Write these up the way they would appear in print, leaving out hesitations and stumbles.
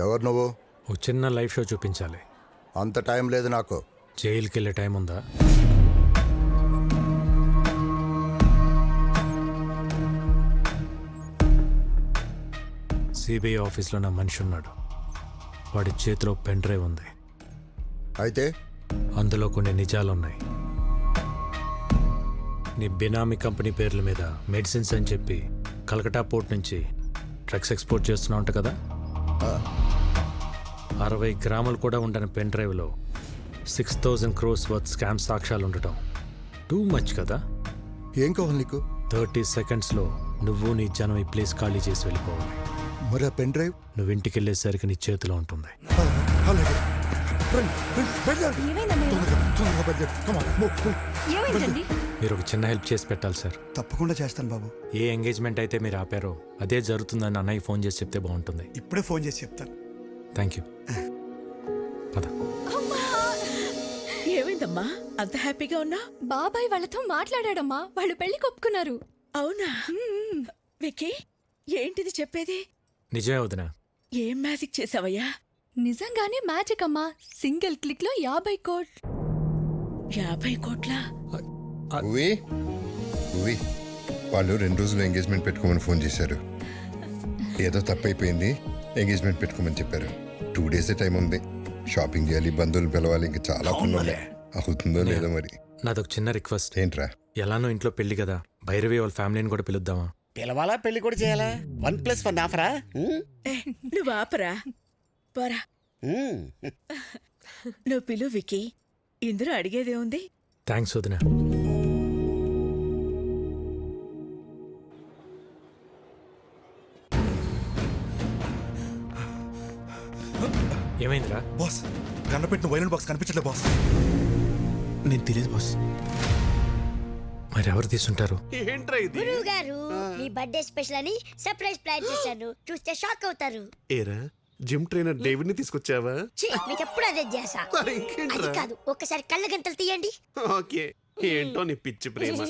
ఎవరు నువ్వు? ఓ చిన్న లైవ్ షో చూపించాలి. అంత టైం లేదు నాకు. జైలుకి వెళ్ళే టైం ఉందా? సిబిఐ ఆఫీస్లో నా మనిషి ఉన్నాడు. వాడి చేతిలో పెన్ డ్రైవ్ ఉంది. అయితే అందులో కొన్ని నిజాలున్నాయి. నీ బినామీ కంపెనీ పేర్ల మీద మెడిసిన్స్ అని చెప్పి కలకటా పోర్ట్ నుంచి డ్రగ్స్ ఎక్స్పోర్ట్ చేస్తున్నావు అంట కదా. 60 గ్రాములు కూడా ఉండని పెన్ డ్రైవ్లో 6,000 crores వర్త్ స్కామ్ సాక్ష్యాలు ఉండటం టూ మచ్ కదా. ఏం కావాలి నీకు? 30 సెకండ్స్లో నువ్వు నీ జనం ఈ ప్లేస్ ఖాళీ చేసి వెళ్ళిపోవాలి. మరి ఆ పెన్ డ్రైవ్? నువ్వు ఇంటికి వెళ్ళేసరికి నీ చేతిలో ఉంటుంది. మీరు ఒక చిన్న హెల్ప్ చేసి పెట్టాలి సార్. తప్పకుండా చేస్తాను బాబు. ఏ ఎంగేజ్మెంట్ అయితే మీరు ఆపారో అదే జరుగుతుందని అన్నయ్య ఫోన్ చేసి చెప్తే బాగుంటుంది. ఇప్పుడే ఫోన్ చేసి చెప్తాను. Thank you. పద. ఏమైందమ్మా అంత హ్యాపీగా ఉన్నా? బాబాయ్ వాళ్ళతో మాట్లాడాడమ్మా. వాళ్ళు పెళ్లి కొప్పుకున్నారు. అవునా? విక్కీ, ఏంటిది చెప్పేది? నిజమే వదినా. ఏం మ్యాజిక్ చేసావయ్యా? నిజంగానే మ్యాజిక్ అమ్మా. సింగిల్ క్లిక్ లో 50 కోట్లు. 50 కోట్ల? వాళ్ళు 2 రోజులు ఎంగేజ్మెంట్ పెట్టుకోమని ఫోన్ చేశారు. ఏదో తప్పైపోయింది, ఎంగేజ్మెంట్ పెట్టుకోమని చెప్పారు. 2 days టైం ఉంది. షాపింగ్ చేయాలి, బంధువులు పిలవాలి, ఇంకా చాలా పనులు ఉన్నాయి. అవుతుందో లేదో మరి. నాదొక చిన్న రిక్వెస్ట్. ఏంట్రా? ఎలానో ఇంట్లో పెళ్లి కదా, భైరవి వాళ్ళ ఫ్యామిలీని కూడా పిలుద్దామా? పిలవాలా, పెళ్లి కూడా చేయాలా? 1+1 ఆఫరా? నువ్వు ఆపరా, పోరా. నువ్వు పిలు విక్కీ, ఇందులో అడిగేదే ఉంది. థ్యాంక్స్ వదినా. ఏమైందిరా? బాస్, కన్నపెట్టిన వైలెంట్ బాక్స్ కనిపించట్లే బాస్. నేను తెలియదు బాస్. మరి ఎవరు తీసుంటారు? గురువు గారు, మీ బర్త్డే స్పెషల్ అని సర్ప్రైజ్ ప్లాన్ చేశాను. చూస్తే షాక్ అవుతారు. ఏరా, జిమ్ ట్రైనర్ డేవిడ్ ని తీసుకొచ్చావా? మీకు ఎప్పుడు అదే చేసా. అది కాదు, ఒక్కసారి కళ్ళ గంటలు తీయండి. ఓకే, ఏంటో నీ పిచ్చి ప్రేమ.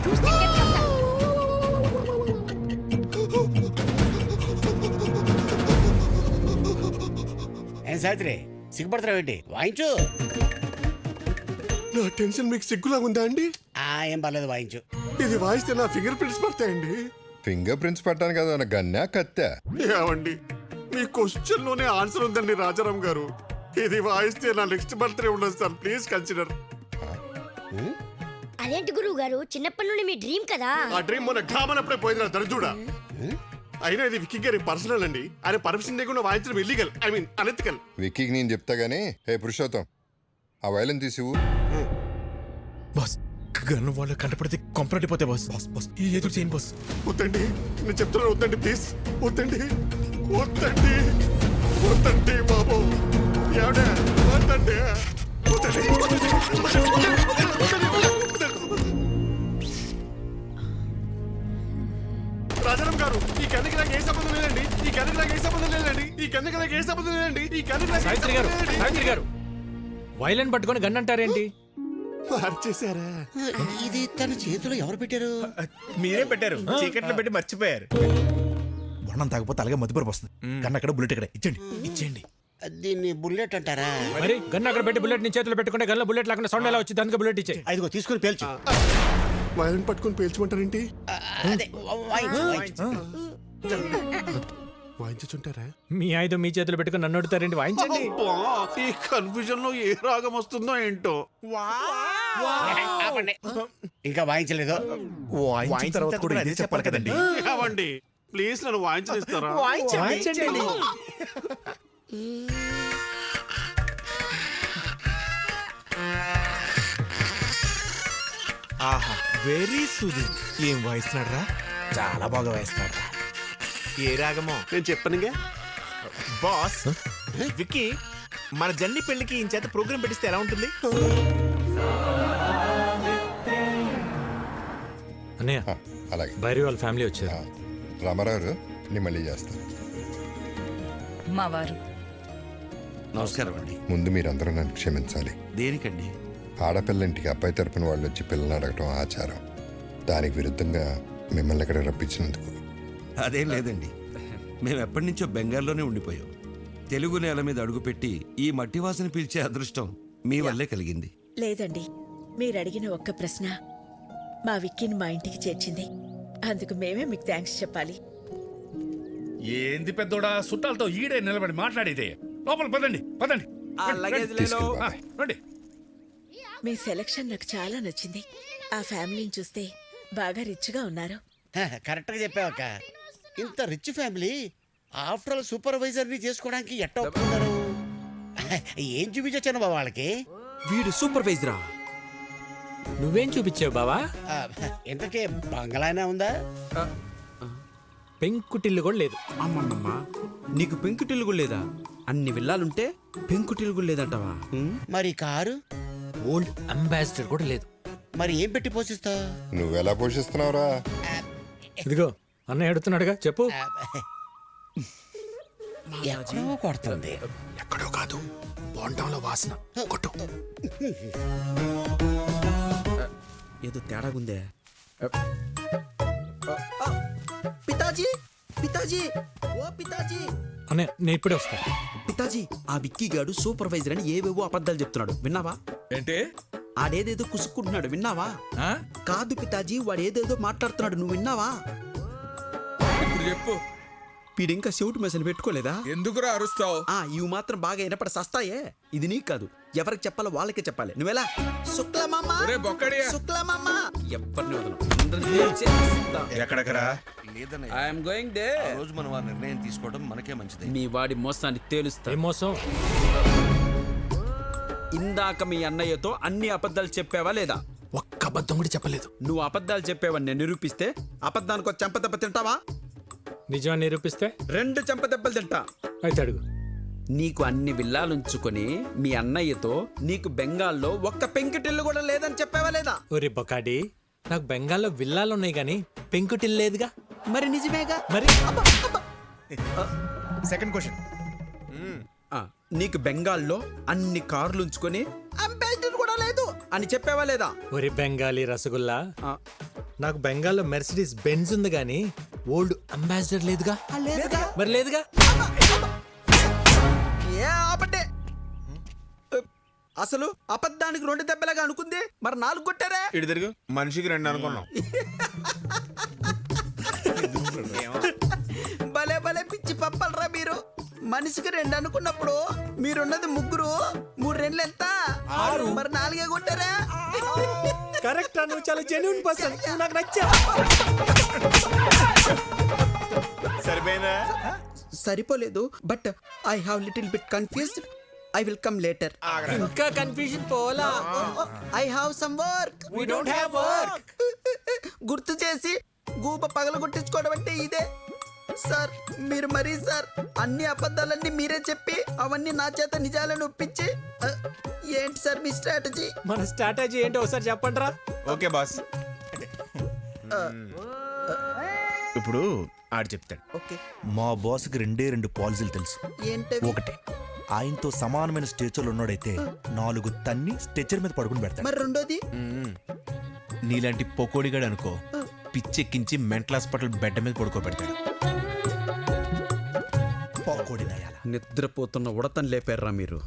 చూస్తే గంటలు. ఏం సావిత్రి, సిగ్గుపడతావు ఏంటి? వాయించు. నా టెన్షన్ మీకు సిగ్గులా ఉందా అండి? ఏం పర్లేదు, వాయించు. ఇది వాయిస్తే నా ఫింగర్ ప్రింట్స్ పడతాయండి. ఫింగర్ ప్రింట్స్ పట్టాను కదా, నా గన్నా కత్తా. ఏమండి, మీ క్వశ్చన్ లోనే ఆన్సర్ ఉందండి రాజారాం గారు. ఇది వాయిస్తే నా నెక్స్ట్ బర్త్డే ఉండదు సార్, ప్లీజ్ కన్సిడర్. అదేంటి గురువు గారు, చిన్నప్పటి నుండి మీ డ్రీమ్ కదా. ఆ డ్రీమ్ మొన్న ఘామనప్పుడే పోయింది దరిద్రుడా. అయినా ఇది విక్కీ గారి పర్సనల్ అండి. ఆయన పర్మిషన్ లేకుండా వాయించడం ఇల్లీగల్, ఐ మీన్ అనెథికల్. విక్కీకి నేను చెప్తా గానీ, హే పురుషోత్తం, ఆ వైలెన్ తీసివు. బాస్, గన్ను వాళ్ళు కంటపడితే కొంపరటిపోతే బాస్. బాస్ బాస్, ఈ ఎదురు చేయను బాస్. వద్దండి, నేను చెప్తున్నాను, వద్దండి ప్లీజ్. వద్దండి, వద్దండి, వద్దండి బాబు. ఏమిటే వద్దండి, వద్దండి. రాజారాం గారు, ఈ కన్నుకి నాకు ఏ సంబంధం లేదండి. ఈ కన్నుకి నాకు ఏ సంబంధం లేదండి. ఈ కన్నుకి నాకు ఏ సంబంధం లేదండి. ఈ కన్నుకి నాకు సావిత్రి గారు, సావిత్రి గారు, వైలెన్ పట్టుకొని గన్ అంటారేంటి? మార్చేశారా? ఇది తన చేతిలో ఎవరు పెట్టారు? మీరే పెట్టారు, చీకట్లో పెట్టి మర్చిపోయారు. వర్ణం తాగపోతే అలాగే మధ్యపరపు వస్తుంది. కన్నా అక్కడ బుల్లెట్ ఇక్కడ ఇచ్చేయండి, ఇచ్చేయండి. దీన్ని బుల్లెట్ అంటారా? మరి గన్ అక్కడ పెట్టి బుల్లెట్ నీ చేతిలో పెట్టుకుంటే గన్లో బుల్లెట్ లేకుండా సౌండ్ ఎలా వచ్చింది? అందుకే బుల్లెట్ ఇచ్చే. ఐదుగో తీసుకుని పేల్చు. వైలెన్ పట్టుకొని పేల్చమంటారేంటి? అదే వాయించు. వాయించుంటారా? మీ ఆయుధం మీ చేతిలో పెట్టుకుని నన్ను అడుగుతారేంటి? వాయించండి. ఈ కన్ఫ్యూజన్ లో ఏ రాగం వస్తుందో ఏంటో. ఇంకా వాయించలేదు. వాయించిన తర్వాత కూడా ఇదే చెప్పాలి కదండి. ఏమండి, ప్లీజ్ నన్ను వాయించనిస్తారా? వాయించండి. ఆహా, వెరీ సూదింగ్. ఏం వాయిస్తున్నాడు రా? చాలా బాగా వాయిస్తున్నాడు రా. ఏ రాగమో నేను చెప్పనుగా బాస్. విక్కీ, మన జన్ని పెళ్లికి ఈ చేత ప్రోగ్రామ్ పెట్టిస్తే ఎలా ఉంటుంది? అన్నయ్య, అలాగే. భైరవి వాళ్ళ ఫ్యామిలీ వచ్చారు. రామారావు, నేను మళ్ళీ చేస్తాను. మా వారు నమస్కారం అండి. ముందు మీరందరూ నన్ను క్షమించాలి. దేనికండి? ఆడపిల్ల ఇంటికి అబ్బాయి తరపున వాళ్ళు వచ్చి పిల్లల్ని అడగటం ఆచారం. దానికి విరుద్ధంగా మిమ్మల్ని ఇక్కడ రప్పించినందుకు. అదేం లేదండి, మేము ఎప్పటి నుంచో బెంగాల్లోనే ఉండిపోయాం. తెలుగు నేల మీద అడుగుపెట్టి ఈ మట్టి వాసన పీల్చే అదృష్టం మీ వల్లే కలిగింది. లేదండి, మీరు అడిగిన ఒక్క ప్రశ్న మా విక్కీని మా ఇంటికి చేర్చింది. అందుకు మేమే మీకు థ్యాంక్స్ చెప్పాలి. ఏంది పెద్దోడా, చుట్టాలతో ఈడే నిలబడి మాట్లాడేదే. లోపల పదండి పదండి. తీసుకెళ్ళి. రండి. మీ సెలక్షన్ నాకు చాలా నచ్చింది. ఆ ఫ్యామిలీని చూస్తే బాగా రిచ్గా ఉన్నారు. కరెక్ట్ గా చెప్పావక్క. ఇంత rich family after all supervisor ని చేసుకోవడానికి ఎట్ట ఒప్పుకున్నారు? ఏం చూపించొచ్చాను బాబా వాళ్ళకి? వీడు సూపర్వైజరా? నువ్వేం చూపించావు బావా? ఆ, ఇంతకే బంగళానే ఉందా? పెంకుటిల్లు కూడా లేదు. అమ్మమ్మమ్మ, నీకు పెంకుటిల్లు కూడా లేదా? అన్ని విల్లాలుంటే పెంకుటిల్లు కూడా లేదంటావా? మరి కారు? ఓల్డ్ అంబాసిడర్ కూడా లేదు. మరి ఏం పెట్టి పోషిస్తావు? నువ్వెలా పోషిస్తున్నావురా? ఇదిగో అన్నయ్య అడుగుతున్నాడుగా, చెప్పు. ఎక్కడో కొడుతుంది. ఎక్కడో కాదు, బోండంలో వాసన. కొట్టు. ఏదో తేడాగుందే. పితాజీ, పితాజీ, ఓ పితాజీ, అన్నయ్య నేను ఇప్పుడే వస్తా. పితాజీ, ఆ విక్కీ గాడు సూపర్వైజర్ అని ఏవేవో అబద్ధాలు చెప్తున్నాడు, విన్నావా? ఏంటి? ఆడేదేదో కుసుక్కుంటున్నాడు, విన్నావా? ఆ? కాదు పితాజీ, వాడు ఏదేదో మాట్లాడుతున్నాడు, నువ్వు విన్నావా? ఇప్పుడు చెప్పు. వీడింకా చెవిటి మెసలు పెట్టుకోలేదా? ఎందుకురా అరుస్తావు? ఇవి మాత్రం బాగా వినపడి సస్తాయే. ఇది నీకు కాదు, ఎవరికి చెప్పాలో వాళ్ళకే చెప్పాలి. నువ్వెలా? శుక్లమామ, ఒరే బొక్కడియా. శుక్లమామ, ఎవరిని వదలను, అందరినీ తేల్చేస్తా. ఎక్కడెక్కడా? లేదన్నయ్య, ఐఎమ్ గోయింగ్ దే. ఆ రోజు మనం ఆ నిర్ణయం తీసుకోవడం మనకే మంచిది. మీ వాడి మోసాన్ని తేలుస్తా. ఏం మోసం? ఇందాక మీ అన్నయ్యతో అన్ని అబద్ధాలు చెప్పావా లేదా? ఒక్క అబద్ధం కూడా చెప్పలేదు. నువ్వు అబద్ధాలు చెప్పావని నేను నిరూపిస్తే అబద్ధానికి ఒక చెంపదెబ్బ తింటావా? నిజాన్ని నిరూపిస్తే 2 చెంపదెబ్బలు తింటా. అయితే అడుగు. నీకు అన్ని విల్లాలుంచుకొని మీ అన్నయ్యతో నీకు బెంగాల్లో ఒక్క పెంకిటిల్లు కూడా లేదని చెప్పావా లేదా? ఒరే బొకాడి, నాకు బెంగాల్లో విల్లాలు ఉన్నాయి కానీ పెంకుటిల్లు లేదుగా. మరి నిజమేగా? మరి సెకండ్ క్వశ్చన్, నీకు బెంగాల్లో అన్ని కార్లు ఉంచుకొని అంబాసిడర్ కూడా లేదు అని చెప్పావా లేదా? ఒరే బెంగాలీ రసగుల్లా, నాకు బెంగాల్లో మెర్సిడీస్ బెంజ్ ఉంది కానీ ఓల్డ్ అంబాసిడర్ లేదుగా. లేదుగా. మరి లేదుగా. ఏ ఆపటే, అసలు అబద్ధానికి 2 దెబ్బలాగా అనుకుంది, మరి 4 కొట్టారే. ఇటు తిరుగు. మనిషికి 2 అనుకున్నాం. భలే భలే పిచ్చి పప్పలరా మీరు. మనిషికి 2 అనుకున్నప్పుడు మీరున్నది 3, 3 2 ఎంత? 6. మరి 4 కొట్టారా? కరెక్ట్, నువ్వు చాలా జెన్యూన్ పర్సన్, నాకు నచ్చా. సరిపోయిందా? సరిపోలేదు, but I have little bit confused. I will come later. ఇంకా కన్ఫ్యూజన్ పోలా. I have some work. We don't have work. గుర్తు చేసి గూప పగలగొట్టించుకోవడం అంటే ఇదే సార్. మీరు మరీ సార్ అన్ని అబద్ధాలన్నీ మీరే చెప్పి అవన్నీ నా చేత నిజాలను ఒప్పించి ఏంటి సార్ మీ స్ట్రాటజీ? మన స్ట్రాటజీ ఏంటో ఒకసారి చెప్పండి రా. Okay boss. ఇప్పుడు ఆడు చెప్తాడు. ఓకే, మా బాస్కి 2 పాలసీలు తెలుసు. ఏంటి? ఒకటి, ఆయనతో సమానమైన స్టేచర్లు ఉన్నాడైతే 4 తన్ని స్ట్రెచర్ మీద పడుకుని పెడతాడు. మరి రెండోది? నీలాంటి పొకోడిగాడు అనుకో, పిచ్చెక్కించి మెంటల్ హాస్పిటల్ బెడ్ మీద పడుకోబెడతాడు. పొకోడి నయాల. నిద్రపోతున్న ఉడతను లేపారా మీరు?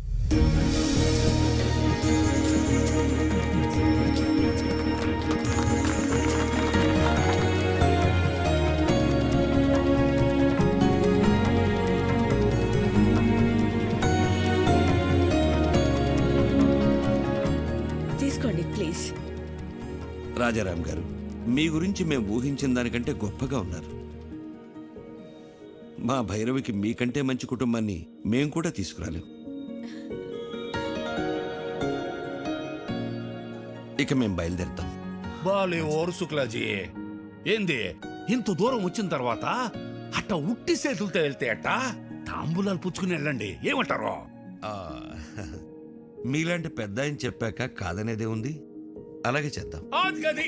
తీసుకోండి ప్లీజ్. రాజారాం గారు, మీ గురించి మేము ఊహించిన దానికంటే గొప్పగా ఉన్నారు. మా భైరవికి మీకంటే మంచి కుటుంబాన్ని మేం కూడా తీసుకురాలేం. ఇక మేం బయలుదేరుతాం. బాలే ఓరు శుక్లాజీ, ఏంది ఇంత దూరం వచ్చిన తర్వాత అట్ట ఉట్టి చేతులతో వెళ్తే అట్ట తాంబూలాలు పుచ్చుకుని వెళ్ళండి, ఏమంటారు? ఆ, మీలాంటి పెద్ద ఆయన చెప్పాక కాదనేదే ఉంది. అలాగే చేద్దాం. అది